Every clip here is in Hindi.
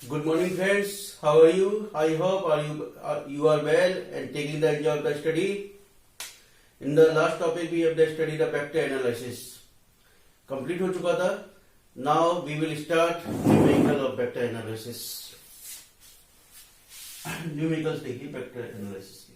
Good morning, friends. How are you? I hope you are well and taking the enjoy of the study. In the last topic, we have studied the vector analysis. Complete हो चुका था. Now we will start numerical of vector analysis. Numericals देखिए vector analysis की.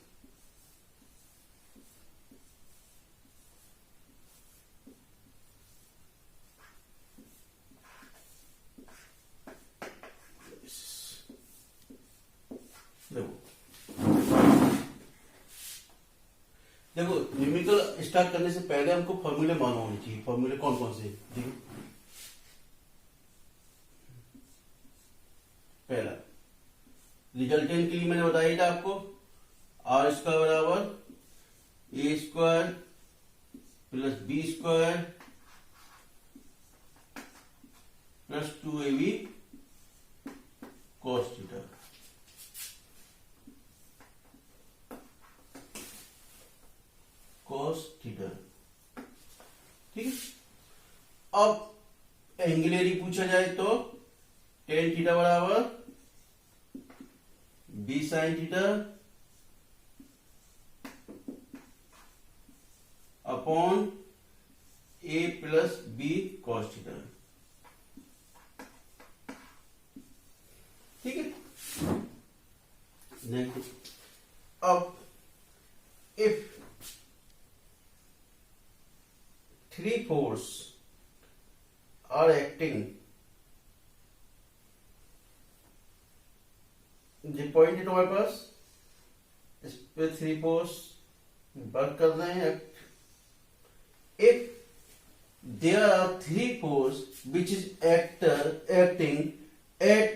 देखो न्यूमेरिकल स्टार्ट करने से पहले हमको फॉर्मूले मालूम होने चाहिए. फॉर्मूले कौन कौन से? देखो पहला रिजल्टेंट के लिए मैंने बताया था आपको आर स्क्वायर बराबर A square plus B square plus 2ab cos theta. cos theta. ठीक है. अब एंगुलर पूछा जाए तो tan थीटा बराबर b sin theta upon a plus b cos theta. ठीक है. नेक्स्ट अब if three force are acting, ये पॉइंट है तुम्हारे पास. इस पे थ्री फोर्स वर्क कर रहे हैं. If there are three force which is acting at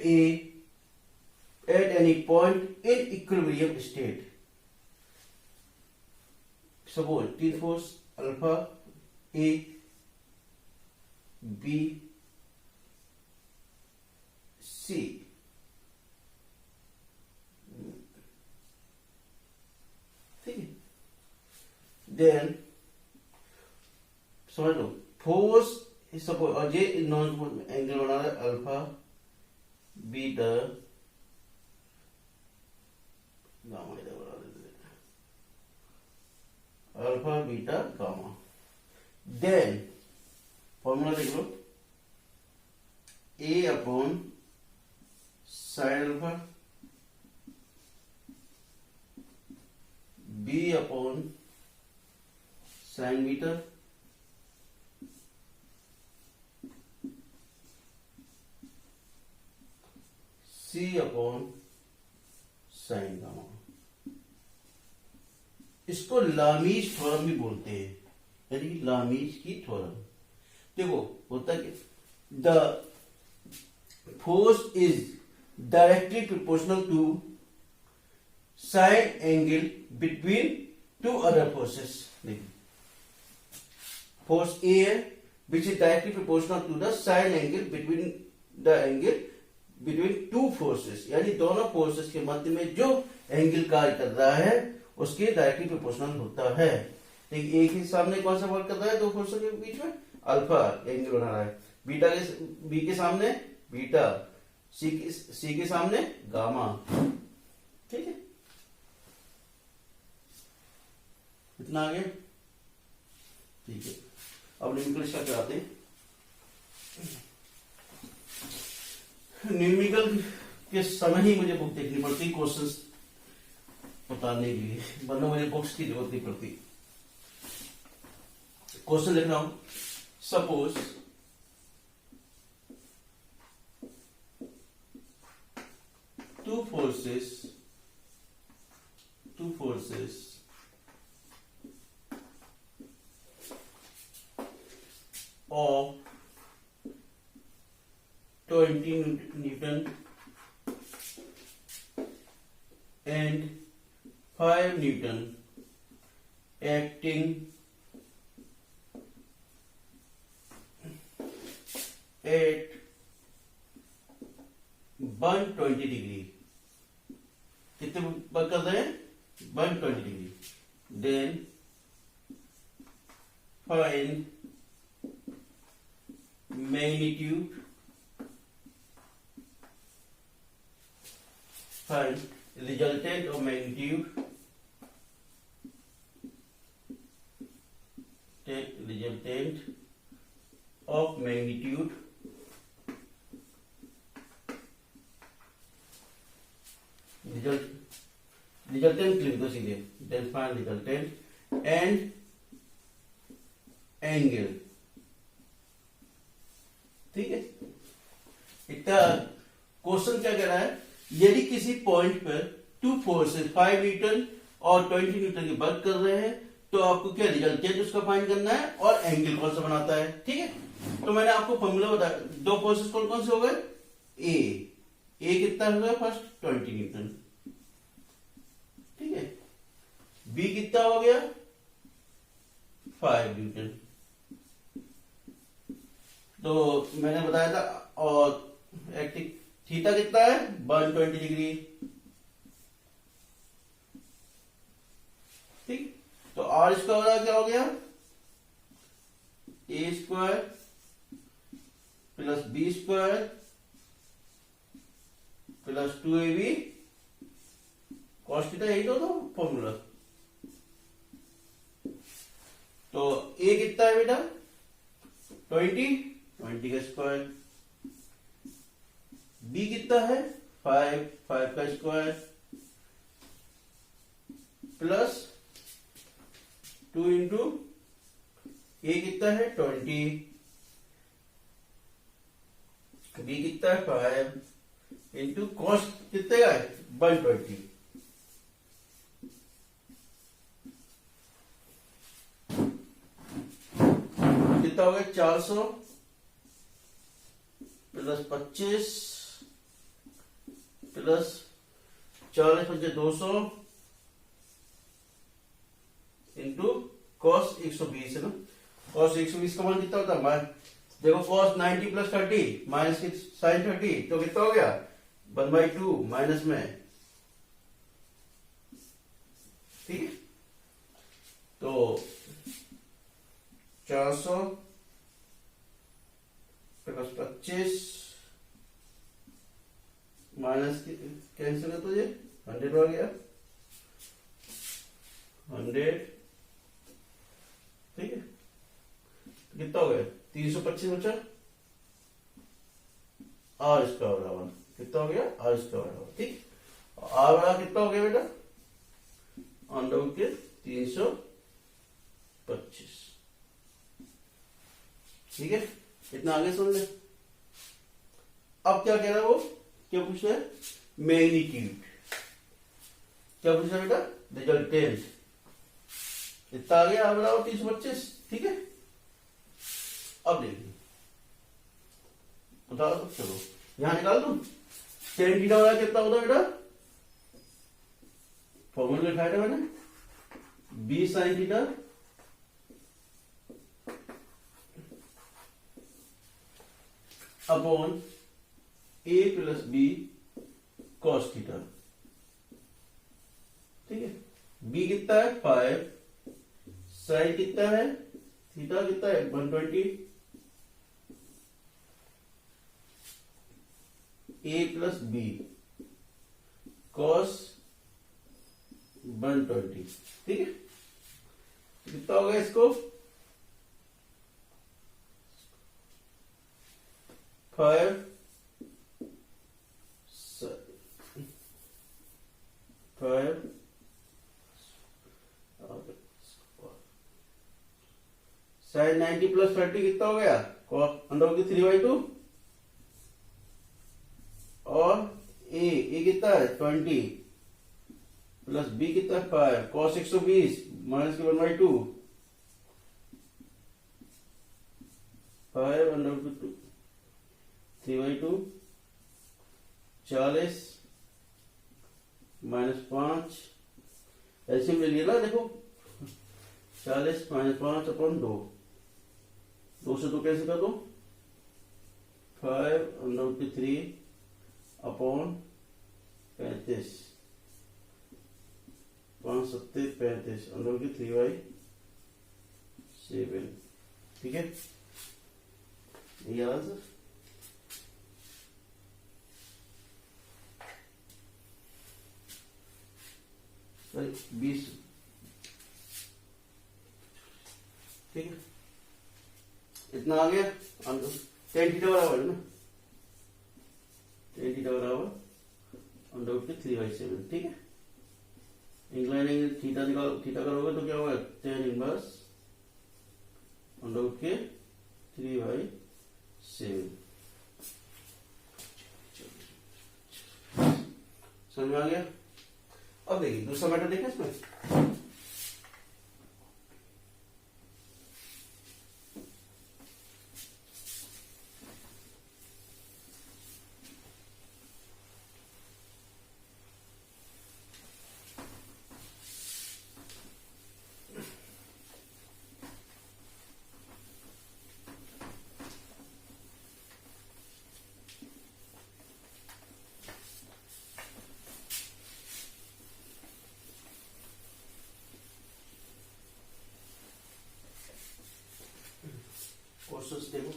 any point in equilibrium state. Suppose तीन force alpha A B C. ठीक है. देन समझ लो फोर्स सपोज और ये नॉन एंगल बना रहा है अल्फा बीटा गामा. इधर बना देते alpha beta gamma. Then formula देख लो A upon sine alpha B upon sine beta C upon sine gamma. इसको लामीज थ्योरम भी बोलते हैं, यानी लामीज की थ्योरम. देखो होता कि the force is directly proportional to sine angle between two other forces. Force A है which is directly proportional to the sine angle between two forces, यानी दोनों फोर्सेस के मध्य में जो एंगल कार्य कर रहा है उसके डायरेक्टली प्रोपोर्शनल होता है. एक के सामने कौन सा वर्क कर रहा है? दो फोर्सों के बीच में अल्फा एंगल बना रहा है. बीटा के बी के सामने बीटा, सी के सामने गामा. ठीक है. इतना आगे. ठीक है. अब न्यूमेरिकल क्या कराते हैं. न्यूमेरिकल के समय ही मुझे बुक देखनी पड़ती क्वेश्चंस बताने के लिए, वरना मुझे बुक्स की जरूरत नहीं पड़ती. क्वेश्चन लिख रहा हूं. Suppose two forces of 20 Newton and 5 Newton acting at 120 degree. कितने वर्क कर रहे हैं? 120 degree. Then find magnitude find resultant of magnitude, resultant of magnitude resultant लिख दो सीधे, then find resultant and angle, ठीक है। इतना क्वेश्चन क्या कह रहा है, यदि किसी पॉइंट पर टू फोर्सेस 5 न्यूटन और 20 न्यूटन की वर्क कर रहे हैं तो आपको क्या रिजल्टेंट उसका फाइंड करना है और एंगल कौन सा बनाता है, ठीक है। तो मैंने आपको फॉर्मूला बताया, दो फोर्सेस कौन कौन से हो गए, ए कितना हो गया फर्स्ट 20 न्यूटन, ठीक है। बी कितना हो गया 5 न्यूटन। तो मैंने बताया था, और थीटा कितना है 120 डिग्री, ठीक। तो आर स्क्वायर क्या हो गया, A square plus B square plus 2ab cos theta, यही तो फॉर्मूला। तो ए कितना है बेटा 20 का स्क्वायर, बी कितना है 5 का स्क्वायर प्लस 2 इंटू ए कितना है 20, बी कितना है 5 इंटू कॉस कितने का है 120, कितना हो गया 400 प्लस 25 प्लस 40 × 200 इंटू कॉस 120 है ना। कॉस 120 का मान कितना होता है, देखो कॉस 90 प्लस 30 माइनस साइन 30, तो कितना हो गया 1/2 माइनस में, ठीक है। तो 400 प्लस 25 माइनस कैंसिल है तो ये 100 हो गया 100, ठीक है। कितना हो गया 325 बचा, आर स्क्वायर बराबर कितना हो गया आर स्क्वायर बराबर, ठीक। आर बराबर कितना हो गया बेटा अंडर के 325, ठीक है। इतना आगे सुन ले। अब क्या कह रहा है वो, क्या पूछ रहा है मैग्नीट्यूड, क्या पूछ रहा है बेटा रिजल्टेंट, इतना आ गया बराबर 325, ठीक है। अब देखिए बता दो, चलो यहां निकाल दो, टेन थीटा हो रहा है कितना होता है बेटा, फॉर्मूला लिखाया था मैंने, बी साइन थीटा अपॉन ए प्लस बी कॉस थीटा, ठीक है। बी कितना है 5, साइन कितना है थीटा कितना है 120, ए प्लस बी कॉस 120, ठीक है। कितना होगा इसको 5 साइन 90 प्लस 30 कितना हो गया अंडर की 3/2, और ए कितना है 20 प्लस बी कितना है 5 कॉस 120 माइनस की 1/2, 5 अंडर की 3/2 40 माइनस 5, ऐसे में लिया ना, देखो 40 माइनस 5 अपॉन 2, 2 से 2 कैसे कर दो 5 अंडर की 3 अपॉन 35, 5 7 35 अंडर की 3/7, ठीक है। ये आंसर सॉरी 20, ठीक है, इतना आ गया। टेन थीटा बराबर है ना, टेन थीटा बराबर अंडर रूट के 3/7, ठीक है। इंक्लाइन एंगल थीटा निकाल, थीटा करोगे तो क्या होगा, टेन इनवर्स अंडर रूट के 3/7। समझ में आ गया। अब देखिए दूसरा मैटर देखें इसमें। क्वेश्चंस देखो।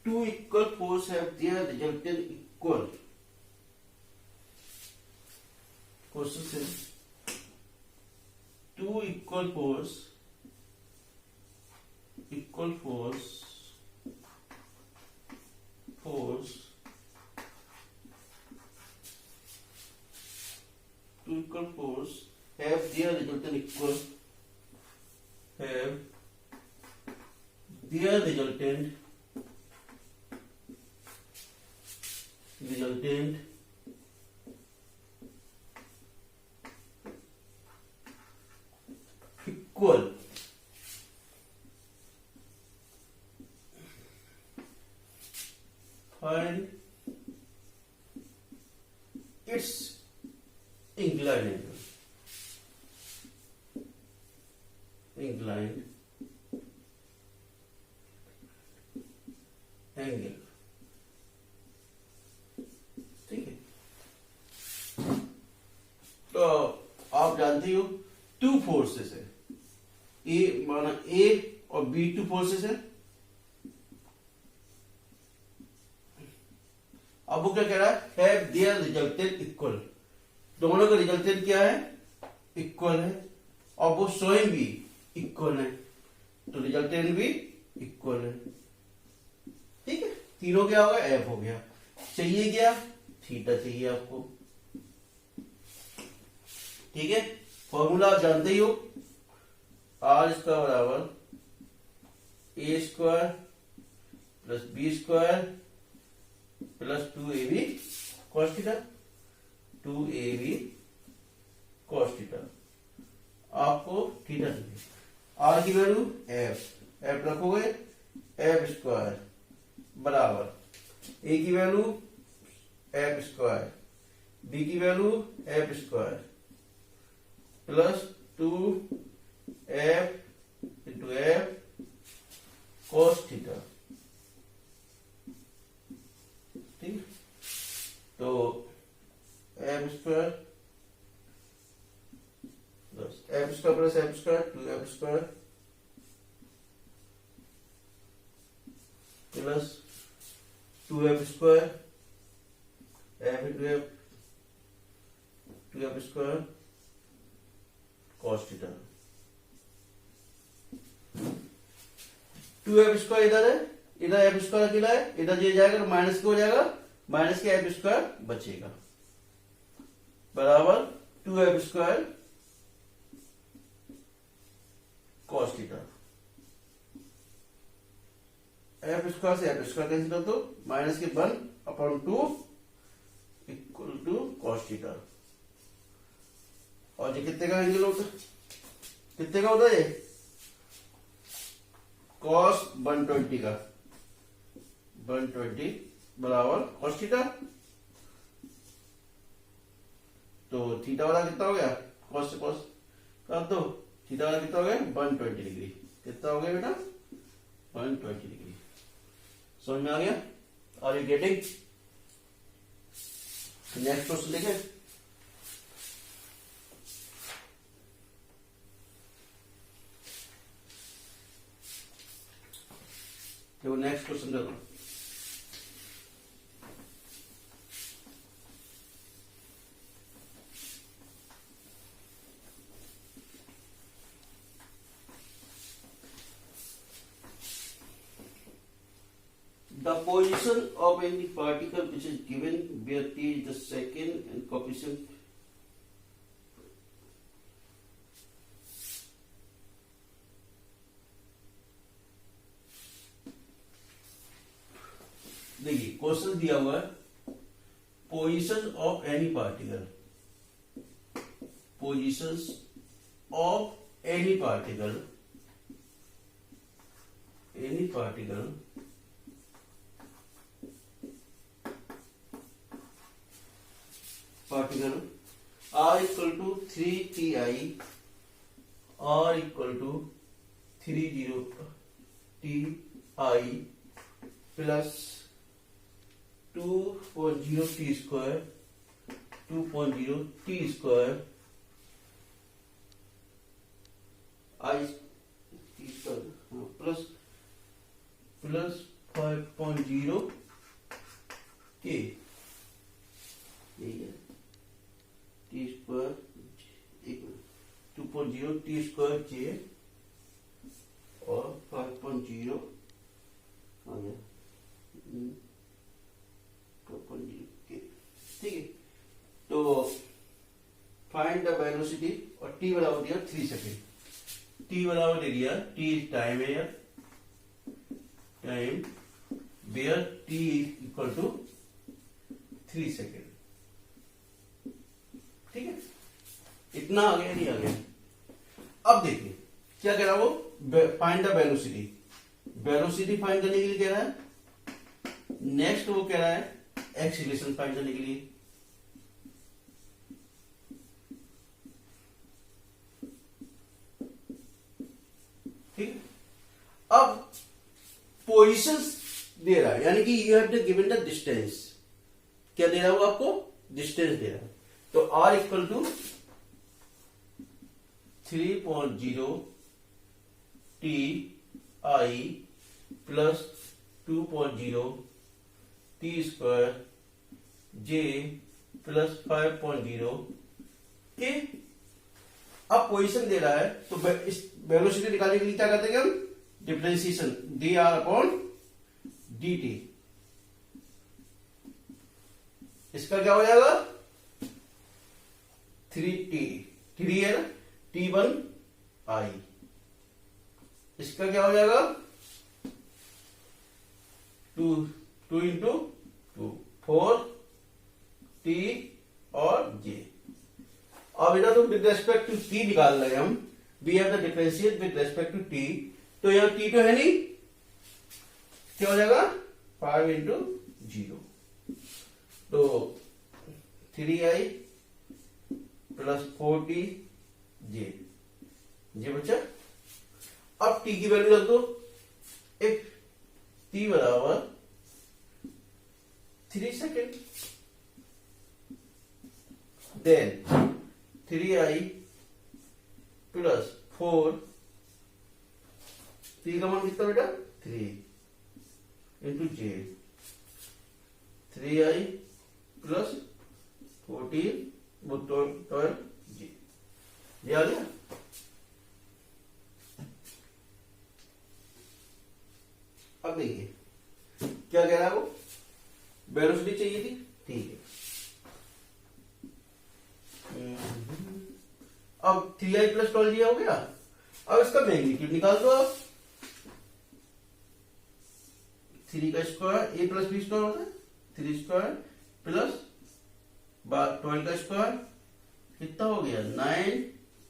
Two equal forces have their resultant equal. Question says two equal force two equal force have their resultant equal, have their resultant equal. Find its inclined angle. ठीक है। तो आप जानते हो टू फोर्सेस है, ए माना ए और बी, टू फोर्सेस है। अब वो क्या कह रहा है, हैव देयर रिजल्टेंट इक्वल, दोनों का रिजल्टेंट क्या है, इक्वल है, और वो स्वयं भी इक्वल है, तो रिजल्टेंट भी इक्वल है। ठीक है, तीनों क्या होगा, एफ हो गया। चाहिए क्या, थीटा चाहिए आपको। ठीक है, फॉर्मूला आप जानते ही हो, आर स्क्वायर बराबर A square plus B square plus 2ab cos theta, 2ab cos theta. आपको थीटा चाहिए, आर की वैल्यू एफ रखोगे, एफ स्क्वायर बराबर ए की वैल्यू एफ स्क्वायर, बी की value F square plus 2f into F cos theta. ठीक, तो F square plus F square 2f square plus 2f square F into F 2f square cos theta. 2f square इधर है, इधर एफ स्क्वायर अकेला है, इधर ये जाएगा तो माइनस हो जाएगा, माइनस के एफ स्क्वायर बचेगा बराबर 2f square cos theta. F square से एफ स्क्वायर कैंसिल कर दो, माइनस के 1/2 इक्वल टू cos थीटा। और ये कितने का एंगल होता है, कितने का होता है ये, cos 120 का, 120 बराबर cos थीटा। तो थीटा वाला कितना हो गया, cos से cos कर दो, थीटा वाला कितना हो गया 120 डिग्री। कितना हो गया बेटा, 120 डिग्री। समझ में आ गया, are you getting. Next question देखें। देखो नेक्स्ट क्वेश्चन देखो। The position of any particle which is given where t is the second and coefficient देखिए क्वेश्चन दिया हुआ है position of any particle, positions of any particle, any particle particle r equal to 3ti, r equal to 30ti plus 2.0 t square, 2.0 t square i t square plus 5.0 k, यही है T square 2.0 T square J और 5.0 आ गया 2.0 के। ठीक है, तो फाइंड द वेलोसिटी और टी बराबर दिया 3 सेकेंड, टी बराबर दे दिया टी टाइम है यार, time where T equal to 3 second. ठीक है, इतना आ गया नहीं आ गया। अब देखिए क्या कह रहा है वो, find the velocity, velocity find करने के लिए कह रहा है। नेक्स्ट वो कह रहा है एक्सीलरेशन फाइंड करने के लिए। ठीक है, अब पोजीशंस दे रहा है, यानी कि you have to given the distance. क्या दे रहा है वो आपको, डिस्टेंस दे रहा है। तो r equal to 3.0 t i plus 2.0 t square j plus 5.0 K. अब पोजीशन दे रहा है तो इस वेलोसिटी निकालने के लिए क्या करते हैं हम, डिफरेंशिएशन dr अपॉन dt। इसका क्या हो जाएगा 3t, 3 है ना, t1 i। इसका क्या हो जाएगा 2 इंटू 2 4 t और j। अब बेटा तो विद रेस्पेक्ट टू t निकाल रहे हम, we have the differentiate with respect to t। तो यहां t तो है नहीं, क्या हो जाएगा 5 इंटू 0, तो 3i प्लस 4t जे बच्चा। अब t की वैल्यू रख दो, एक t बराबर 3 second, then 3i plus 4, t का मान कितना बेटा 3 इंटू जे, 3i प्लस 14 12 जी, ये आ गया। अब देखिए क्या कह रहा है वो, वेलोसिटी चाहिए थी, ठीक है। अब 3i प्लस 12 हो गया। अब इसका मैग्नीट्यूड निकाल दो आप, 3 का square a plus B square होता है, 3 स्क्वायर प्लस 12 का स्क्वायर कितना हो गया 9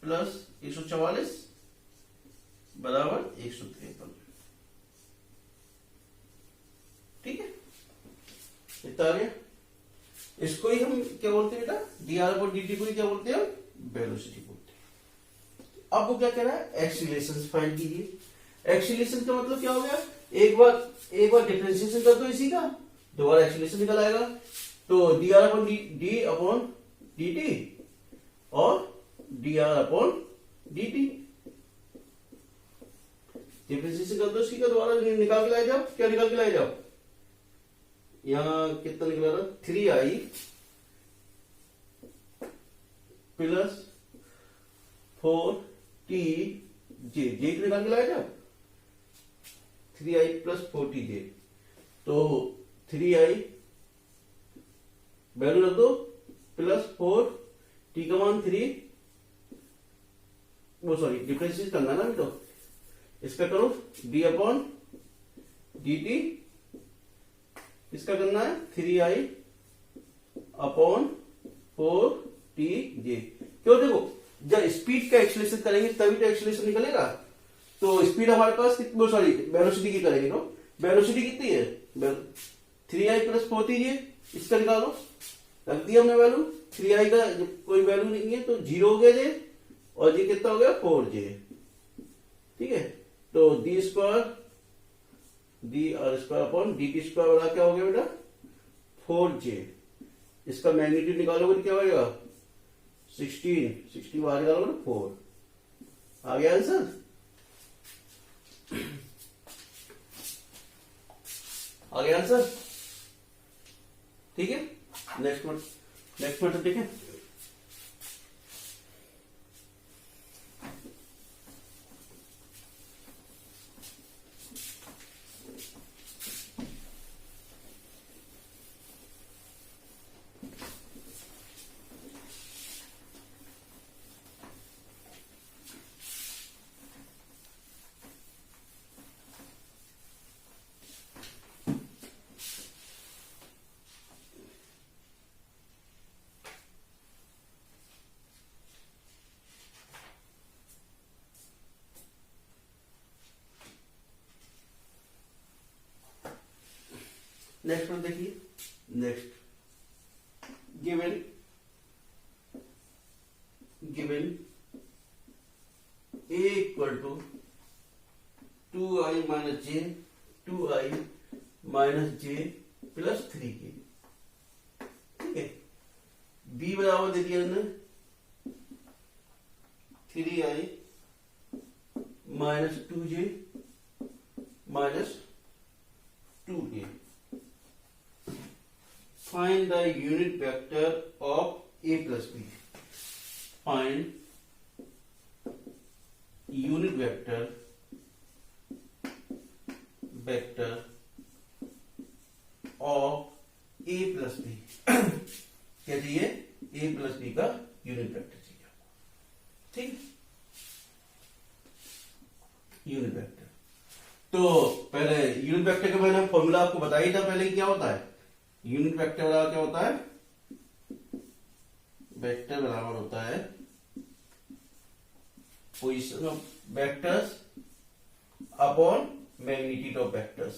प्लस 144 बराबर 153। ठीक है, इतना आ गया। इसको ही हम क्या बोलते हैं बेटा, dr और dt को ही क्या बोलते हैं, वेलोसिटी बोलते हैं। अब वो क्या कह रहा है, एक्सीलरेशन फाइंड कीजिए। एक्सीलरेशन का मतलब क्या हो गया, एक बार डिफरेंशिएशन कर दो इसी का, दोबारा एक्सीलरेशन निकल आएगा। तो D R upon D upon D T और D R upon D T. Differentiation कर दो, इसकी का दोबारा निकाल के लाए जाओ। क्या निकाल के लाए जाओ? यहां कितना निकला था? 3i प्लस 4t जे, जे को निकाल के लाए जाओ। 3i प्लस 4tj, तो 3i वैल्यू रख दो प्लस 4t का मान 3, वो सॉरी डिफरेंशिएट करना ना, तो इसका करो d अपॉन dt, इसका करना है 3i अपॉन 4tj। क्यों? देखो जब स्पीड का एक्सेलरेशन करेंगे तभी तो एक्सेलरेशन निकलेगा। तो स्पीड हमारे पास कितनी, सॉरी वेलोसिटी की करेंगे, तो वेलोसिटी कितनी है? 3i प्लस 4tj, इसका निकालो। रख दिया हमने वैल्यू। 3i का कोई वैल्यू नहीं है तो 0 हो गया जे, और जे कितना हो गया? 4j। ठीक है, तो D square D R square upon D T square बड़ा क्या हो गया बेटा? 4j। इसका मैग्नीट्यूड निकालोगे तो क्या होगा? 16 बाहर निकालोगे ना 4। आ गया आंसर? आ गया आंसर? ठीक है, नेक्स्ट मेथड देखें। नेक्स्ट में देखिए, next given a equal to 2i minus J, 2i minus J plus 3k। ठीक है, b बराबर दे दिया हमने 3i minus 2j minus 2k। Find the unit vector of a plus b. Find unit vector of a plus b। क्या चाहिए? a plus b का यूनिट वेक्टर चाहिए। ठीक, यूनिट वेक्टर। तो पहले यूनिट वेक्टर का मैंने फॉर्मूला आपको बताया था पहले, क्या होता है? यूनिट वेक्टर बराबर क्या होता है? वेक्टर बराबर होता है position of vectors upon magnitude of vectors.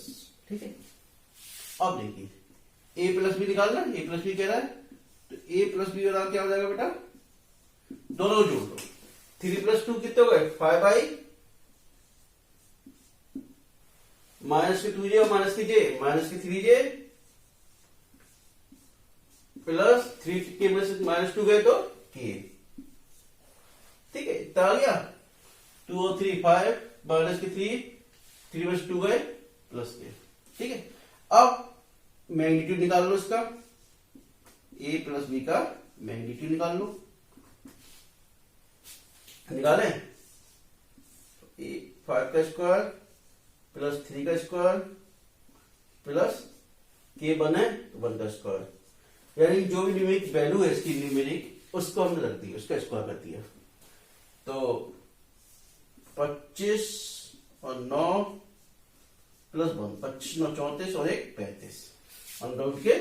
ठीक है, अब देखिए a प्लस बी निकालना, a प्लस बी कह रहा है, तो a प्लस बी बराबर क्या हो जाएगा बेटा? दोनों जोड़ दो। 3 प्लस 2 कितने हो गए? 5i माइनस के 2j और माइनस के j, माइनस के 3j प्लस 3 के में माइनस 2 गए तो k। ठीक है, इतना आ गया। 2 और 3 5 माइनस के 3 में 2 गए प्लस के। ठीक है, अब मैग्नीट्यूड निकाल लो इसका, a प्लस b का मैग्नीट्यूड निकाल लो। निकाले 5 का स्क्वायर प्लस 3 का स्क्वायर प्लस k बने तो 1 का स्क्वायर, यानी जो भी न्यूमेरिक वैल्यू है इसकी न्यूमेरिक, उसको हमने रख दिया, उसका स्क्वायर कर दिया। तो 25 और 9 प्लस 1, 25 9 34 और 1 35, अंडर के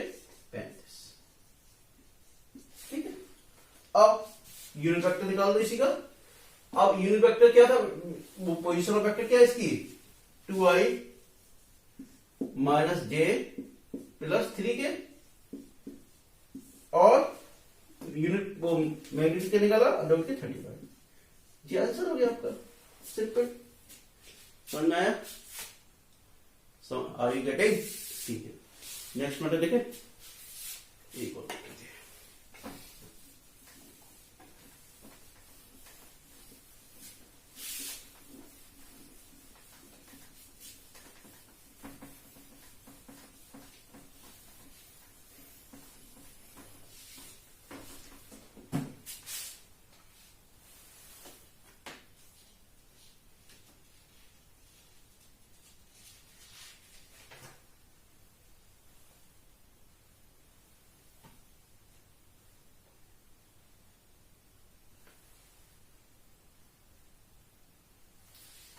35। ठीक है, अब यूनिट वेक्टर निकाल दो इसी का। अब यूनिट वेक्टर क्या था? वो पोजीशन ऑफ वेक्टर क्या है इसकी? 2i minus J plus 3k, और यूनिट वो मैग्नीट्यूड क्या निकाला? अंडर के 35। ये आंसर हो गया आपका, सिंपल। समझ में आया? Are you getting? ठीक है, नेक्स्ट मैटर देखें। एक और लिख दीजिए।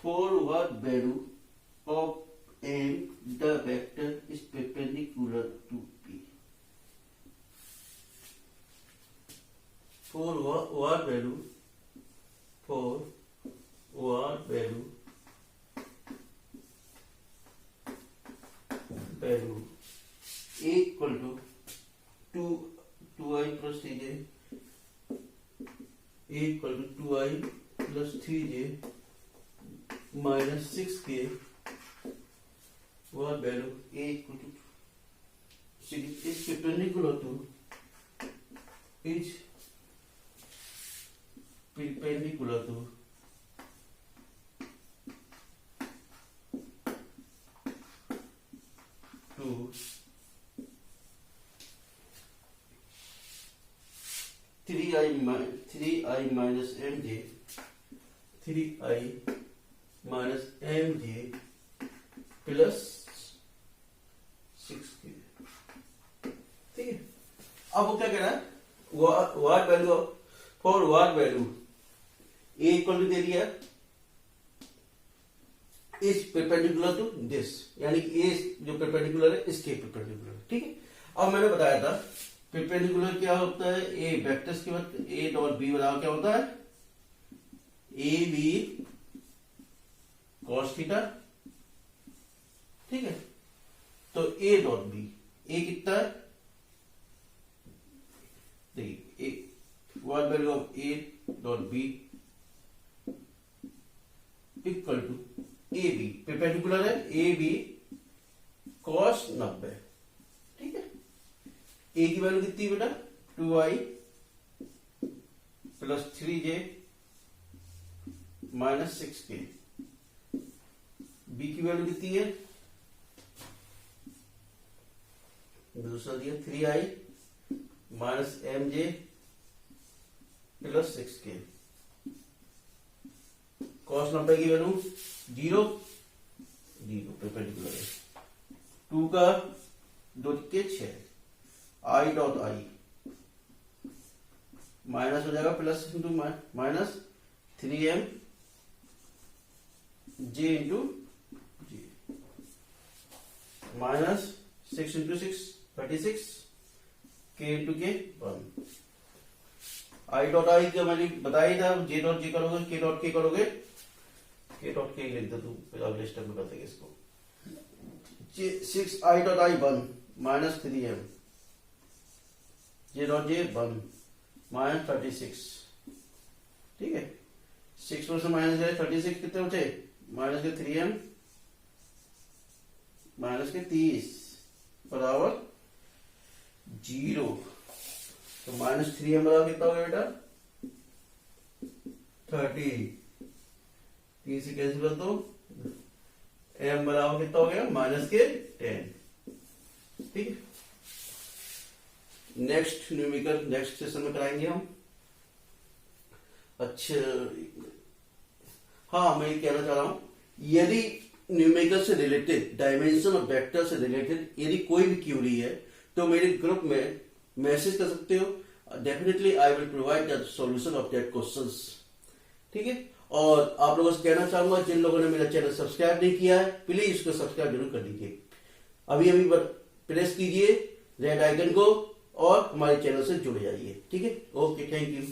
For what value of m the vector is perpendicular to P? For what value a equal to 2i plus 3j, a equal to 2i plus 3j minus 6k, what value a equal to 6 is perpendicular to 3i minus mj, 3i minus mj plus 6k। ठीक है, अब वो क्या कह रहा है, what value for what value A equal to दे दिया इज परपेंडिकुलर टू दिस, यानी कि ए जो परपेंडिकुलर है इसके परपेंडिकुलर है। ठीक है, अब मैंने बताया था परपेंडिकुलर क्या होता है, ए वेक्टर्स के वक्त ए डॉट बी बराबर क्या होता है, ए बी कॉस थीटा। ठीक है, तो ए डॉट बी, ए कितना है, देखिए what value of A dot B equal to A B, perpendicular है ए बी कॉस 90। ठीक है, ए की वैल्यू कितनी बेटा 2i plus 3j minus 6k, B की वैल्यू कितनी है, दूसरा दिया 3i minus mj plus 6k, cos 90 की वैल्यू 0 परपेंडिकुलर है, 2 का 2 के 6, i डॉट आई माइनस हो जाएगा plus into minus 3m j into जी minus 6 into 6 36 k into K 1, I dot I का मैंने बताया था, जे डॉट जे करोगे के डॉट के करोगे, के डॉट के लिख दो तू, फिर अगले स्टेप में बताएंगे इसको। 6 I dot I 1 minus 3m J dot J 1 minus 36। ठीक है, 6 में से माइनस है 36 कितने बचे, माइनस के 3m माइनस के 30 बराबर 0। तो माइनस 3m बराबर कितना हो गया बेटा 30, 3 से कैंसिल कर दो, m बराबर कितना हो गया माइनस के 10। ठीक है, नेक्स्ट न्यूमेरिकल नेक्स्ट सेशन में कराएंगे हम। अच्छा हाँ, मैं ये कहना चाह रहा हूं, यदि न्यूमेरिकल से रिलेटेड, डायमेंशन ऑफ वेक्टर से रिलेटेड यदि कोई भी क्यूरी है तो मेरे ग्रुप में मैसेज कर सकते हो, definitely I will provide the solution of that questions. ठीक है, और आप लोगों से कहना चाहूंगा जिन लोगों ने मेरा चैनल सब्सक्राइब नहीं किया है प्लीज इसको सब्सक्राइब जरूर कर लीजिए, अभी अभी प्रेस कीजिए रेड आइकन को और हमारे चैनल से जुड़ जाइए। ठीक है, ओके, थैंक यू।